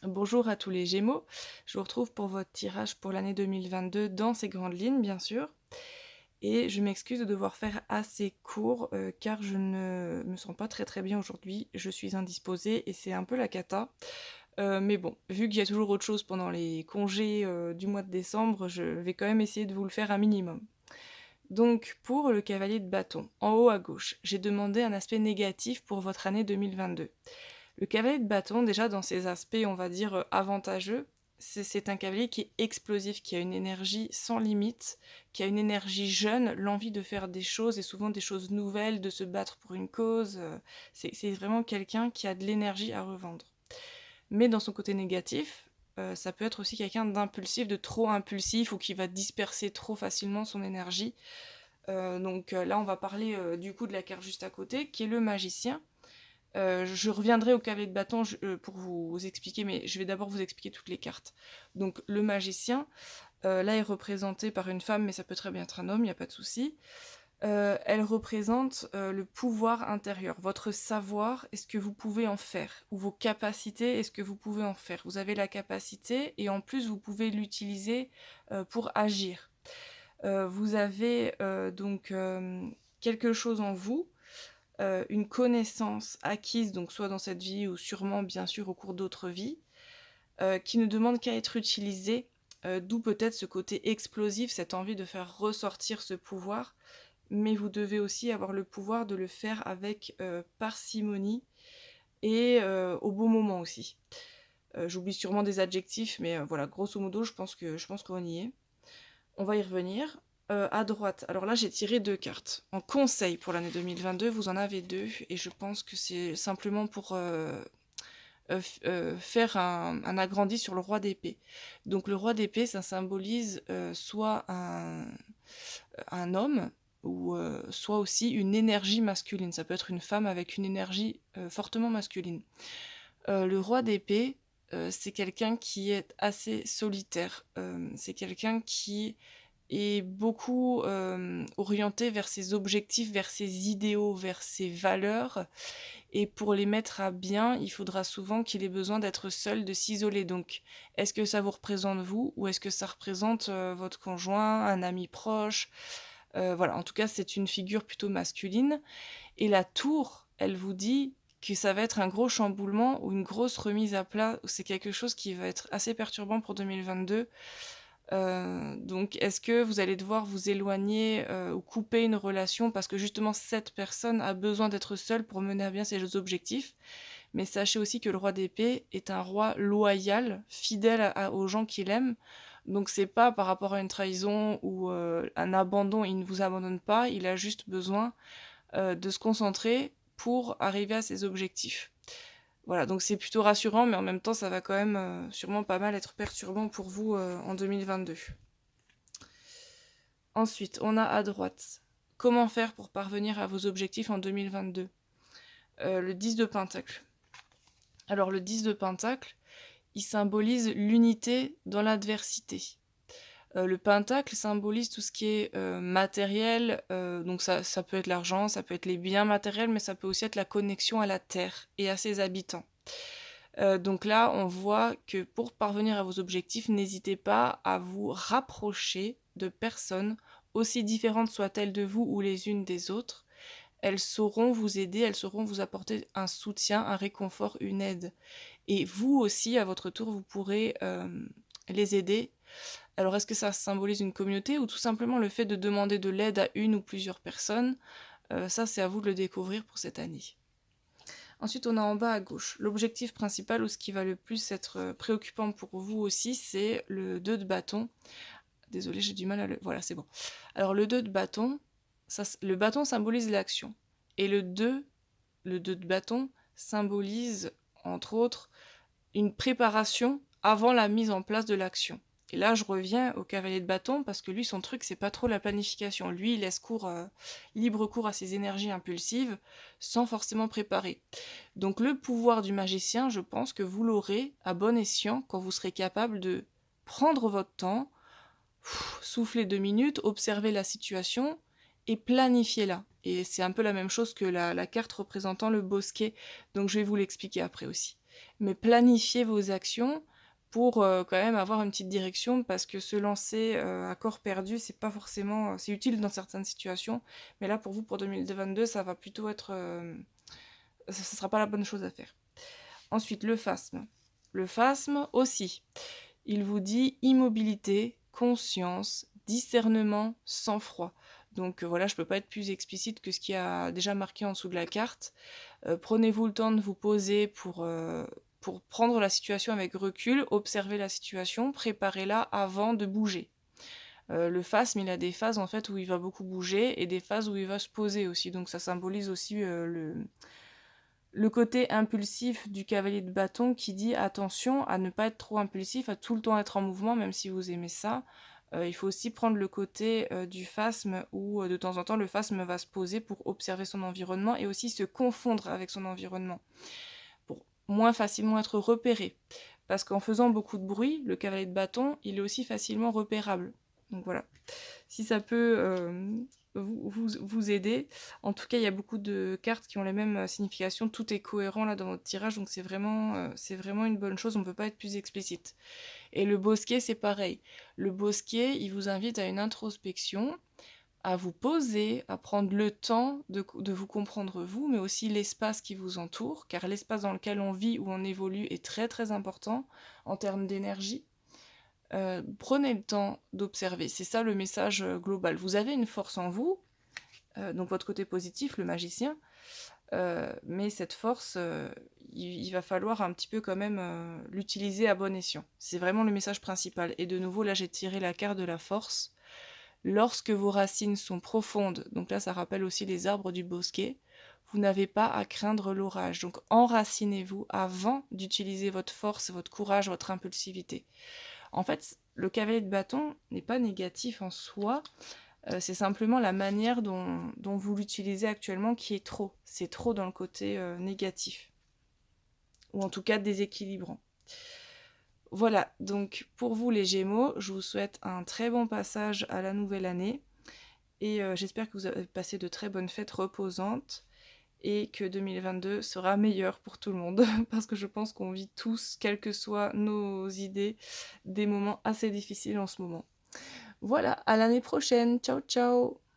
Bonjour à tous les Gémeaux, je vous retrouve pour votre tirage pour l'année 2022 dans ses grandes lignes, bien sûr. Et je m'excuse de devoir faire assez court car je ne me sens pas très très bien aujourd'hui. Je suis indisposée et c'est un peu la cata. Mais bon, vu qu'il y a toujours autre chose pendant les congés du mois de décembre, je vais quand même essayer de vous le faire un minimum. Donc, pour le cavalier de bâton, en haut à gauche, j'ai demandé un aspect négatif pour votre année 2022. Le cavalier de bâton, déjà dans ses aspects, on va dire, avantageux, c'est un cavalier qui est explosif, qui a une énergie sans limite, qui a une énergie jeune, l'envie de faire des choses et souvent des choses nouvelles, de se battre pour une cause. C'est vraiment quelqu'un qui a de l'énergie à revendre. Mais dans son côté négatif, ça peut être aussi quelqu'un d'impulsif, de trop impulsif ou qui va disperser trop facilement son énergie. Donc là, on va parler du coup de la carte juste à côté, qui est le magicien. Je reviendrai au cavalier de bâton pour vous expliquer, mais je vais d'abord vous expliquer toutes les cartes. Donc le magicien, là est représenté par une femme, mais ça peut très bien être un homme, il n'y a pas de souci. Elle représente le pouvoir intérieur, votre savoir est ce que vous pouvez en faire, ou vos capacités est ce que vous pouvez en faire. Vous avez la capacité et en plus vous pouvez l'utiliser pour agir. Vous avez donc quelque chose en vous, une connaissance acquise, donc soit dans cette vie ou sûrement bien sûr au cours d'autres vies, qui ne demande qu'à être utilisée, d'où peut-être ce côté explosif, cette envie de faire ressortir ce pouvoir, mais vous devez aussi avoir le pouvoir de le faire avec parcimonie et au bon moment aussi. J'oublie sûrement des adjectifs, mais voilà, grosso modo, je pense qu'on y est. On va y revenir. À droite, alors là j'ai tiré 2 cartes. En conseil pour l'année 2022, vous en avez 2 et je pense que c'est simplement pour faire un agrandi sur le roi d'épée. Donc le roi d'épée, ça symbolise soit un homme ou soit aussi une énergie masculine. Ça peut être une femme avec une énergie fortement masculine. Le roi d'épée, c'est quelqu'un qui est assez solitaire. C'est quelqu'un qui est beaucoup orienté vers ses objectifs, vers ses idéaux, vers ses valeurs. Et pour les mettre à bien, il faudra souvent qu'il ait besoin d'être seul, de s'isoler. Donc, est-ce que ça vous représente vous ou est-ce que ça représente votre conjoint, un ami proche? Voilà, en tout cas, c'est une figure plutôt masculine. Et la tour, elle vous dit que ça va être un gros chamboulement ou une grosse remise à plat. C'est quelque chose qui va être assez perturbant pour 2022. Donc, est-ce que vous allez devoir vous éloigner ou couper une relation parce que justement cette personne a besoin d'être seule pour mener à bien ses objectifs? Mais sachez aussi que le roi d'épée est un roi loyal, fidèle aux gens qu'il aime. Donc c'est pas par rapport à une trahison ou un abandon, il ne vous abandonne pas, il a juste besoin de se concentrer pour arriver à ses objectifs. Voilà, donc c'est plutôt rassurant, mais en même temps, ça va quand même sûrement pas mal être perturbant pour vous en 2022. Ensuite, on a à droite, comment faire pour parvenir à vos objectifs en 2022? Le 10 de Pentacle. Alors le 10 de Pentacle, il symbolise l'unité dans l'adversité. Le pentacle symbolise tout ce qui est matériel, donc ça peut être l'argent, ça peut être les biens matériels, mais ça peut aussi être la connexion à la terre et à ses habitants. Donc là, on voit que pour parvenir à vos objectifs, n'hésitez pas à vous rapprocher de personnes, aussi différentes soient-elles de vous ou les unes des autres. Elles sauront vous aider, elles sauront vous apporter un soutien, un réconfort, une aide. Et vous aussi, à votre tour, vous pourrez les aider. Alors, est-ce que ça symbolise une communauté ou tout simplement le fait de demander de l'aide à une ou plusieurs personnes? Ça, c'est à vous de le découvrir pour cette année. Ensuite, on a en bas à gauche l'objectif principal ou ce qui va le plus être préoccupant pour vous aussi, c'est le 2 de bâton. Désolée, j'ai du mal à le... Voilà, c'est bon. Alors, le 2 de bâton, le bâton symbolise l'action. Et le 2 de bâton, symbolise, entre autres, une préparation avant la mise en place de l'action. Et là, je reviens au cavalier de bâton parce que lui, son truc, c'est pas trop la planification. Lui, il laisse libre cours à ses énergies impulsives sans forcément préparer. Donc, le pouvoir du magicien, je pense que vous l'aurez à bon escient quand vous serez capable de prendre votre temps, souffler 2 minutes, observer la situation et planifier-la. Et c'est un peu la même chose que la carte représentant le bosquet. Donc, je vais vous l'expliquer après aussi. mais planifiez vos actions pour, quand même avoir une petite direction parce que se lancer, à corps perdu, c'est pas forcément, c'est utile dans certaines situations, mais là pour vous, pour 2022, ça va plutôt être, ça sera pas la bonne chose à faire. Ensuite, le phasme. Le phasme aussi, il vous dit immobilité, conscience, discernement, sang-froid. Donc voilà, je peux pas être plus explicite que ce qui a déjà marqué en dessous de la carte. Prenez-vous le temps de vous poser pour prendre la situation avec recul, observer la situation, préparez-la avant de bouger. Le phasme, il a des phases en fait où il va beaucoup bouger et des phases où il va se poser aussi. Donc ça symbolise aussi le côté impulsif du cavalier de bâton qui dit attention à ne pas être trop impulsif, à tout le temps être en mouvement, même si vous aimez ça. Il faut aussi prendre le côté du phasme où de temps en temps le phasme va se poser pour observer son environnement et aussi se confondre avec son environnement pour moins facilement être repéré. Parce qu'en faisant beaucoup de bruit, le cavalier de bâton, il est aussi facilement repérable. Donc voilà, si ça peut vous aider. En tout cas, il y a beaucoup de cartes qui ont les mêmes significations. Tout est cohérent là dans votre tirage, donc c'est vraiment une bonne chose. On ne peut pas être plus explicite. Et le bosquet, c'est pareil. Le bosquet, il vous invite à une introspection, à vous poser, à prendre le temps de vous comprendre vous, mais aussi l'espace qui vous entoure, car l'espace dans lequel on vit ou on évolue est très très important en termes d'énergie. Prenez le temps d'observer, c'est ça le message global. Vous avez une force en vous, donc votre côté positif, le magicien, mais cette force, il va falloir un petit peu quand même l'utiliser à bon escient. C'est vraiment le message principal. Et de nouveau, là j'ai tiré la carte de la force. Lorsque vos racines sont profondes, donc là ça rappelle aussi les arbres du bosquet, vous n'avez pas à craindre l'orage. Donc enracinez-vous avant d'utiliser votre force, votre courage, votre impulsivité. En fait, le cavalier de bâton n'est pas négatif en soi, c'est simplement la manière dont vous l'utilisez actuellement qui est trop. C'est trop dans le côté négatif, ou en tout cas déséquilibrant. Voilà, donc pour vous les Gémeaux, je vous souhaite un très bon passage à la nouvelle année, et j'espère que vous avez passé de très bonnes fêtes reposantes, et que 2022 sera meilleur pour tout le monde, parce que je pense qu'on vit tous, quelles que soient nos idées, des moments assez difficiles en ce moment. Voilà, à l'année prochaine, ciao ciao!